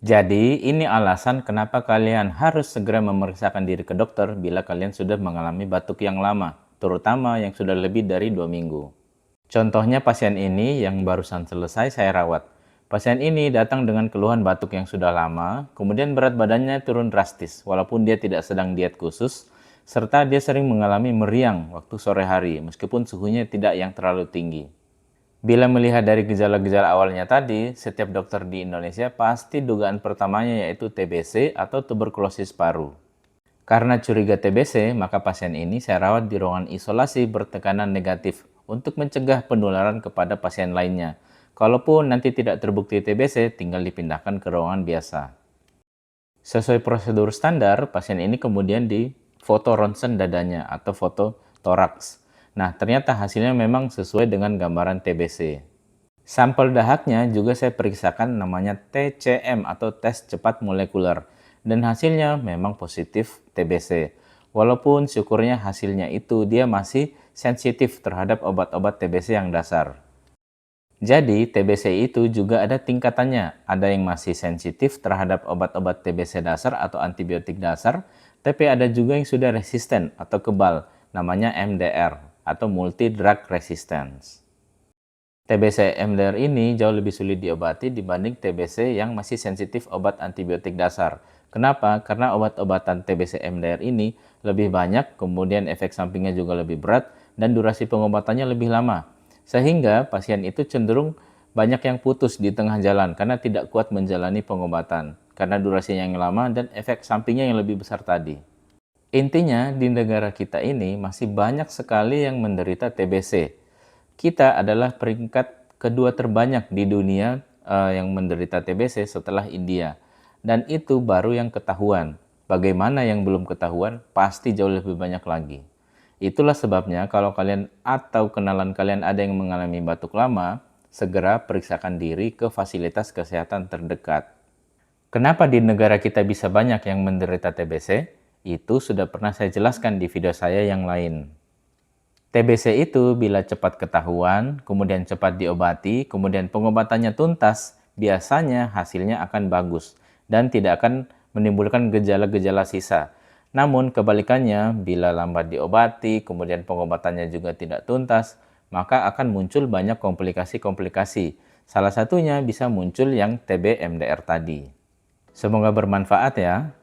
Jadi, ini alasan kenapa kalian harus segera memeriksakan diri ke dokter bila kalian sudah mengalami batuk yang lama, terutama yang sudah lebih dari 2 minggu. Contohnya pasien ini yang barusan selesai saya rawat. Pasien ini datang dengan keluhan batuk yang sudah lama, kemudian berat badannya turun drastis walaupun dia tidak sedang diet khusus, serta dia sering mengalami meriang waktu sore hari meskipun suhunya tidak yang terlalu tinggi. Bila melihat dari gejala-gejala awalnya tadi, setiap dokter di Indonesia pasti dugaan pertamanya yaitu TBC atau tuberkulosis paru. Karena curiga TBC, maka pasien ini saya rawat di ruangan isolasi bertekanan negatif untuk mencegah penularan kepada pasien lainnya. Kalaupun nanti tidak terbukti TBC, tinggal dipindahkan ke ruangan biasa. Sesuai prosedur standar, pasien ini kemudian di foto ronsen dadanya atau foto toraks. Nah, ternyata hasilnya memang sesuai dengan gambaran TBC. Sampel dahaknya juga saya periksakan namanya TCM atau tes cepat molekuler dan hasilnya memang positif TBC. Walaupun syukurnya hasilnya itu dia masih sensitif terhadap obat-obat TBC yang dasar. Jadi TBC itu juga ada tingkatannya. Ada yang masih sensitif terhadap obat-obat TBC dasar atau antibiotik dasar, tapi ada juga yang sudah resisten atau kebal, namanya MDR atau multi drug resistance. TBC MDR ini jauh lebih sulit diobati dibanding TBC yang masih sensitif obat antibiotik dasar. Kenapa? Karena obat-obatan TBC MDR ini lebih banyak, kemudian efek sampingnya juga lebih berat, dan durasi pengobatannya lebih lama. Sehingga pasien itu cenderung banyak yang putus di tengah jalan karena tidak kuat menjalani pengobatan. Karena durasinya yang lama dan efek sampingnya yang lebih besar tadi. Intinya, di negara kita ini masih banyak sekali yang menderita TBC. Kita adalah peringkat kedua terbanyak di dunia yang menderita TBC setelah India. Dan itu baru yang ketahuan. Bagaimana yang belum ketahuan, pasti jauh lebih banyak lagi. Itulah sebabnya kalau kalian atau kenalan kalian ada yang mengalami batuk lama, segera periksakan diri ke fasilitas kesehatan terdekat. Kenapa di negara kita bisa banyak yang menderita TBC? Itu sudah pernah saya jelaskan di video saya yang lain. TBC itu bila cepat ketahuan, kemudian cepat diobati, kemudian pengobatannya tuntas, biasanya hasilnya akan bagus dan tidak akan menimbulkan gejala-gejala sisa. Namun kebalikannya, bila lambat diobati, kemudian pengobatannya juga tidak tuntas, maka akan muncul banyak komplikasi-komplikasi. Salah satunya bisa muncul yang TB MDR tadi. Semoga bermanfaat ya.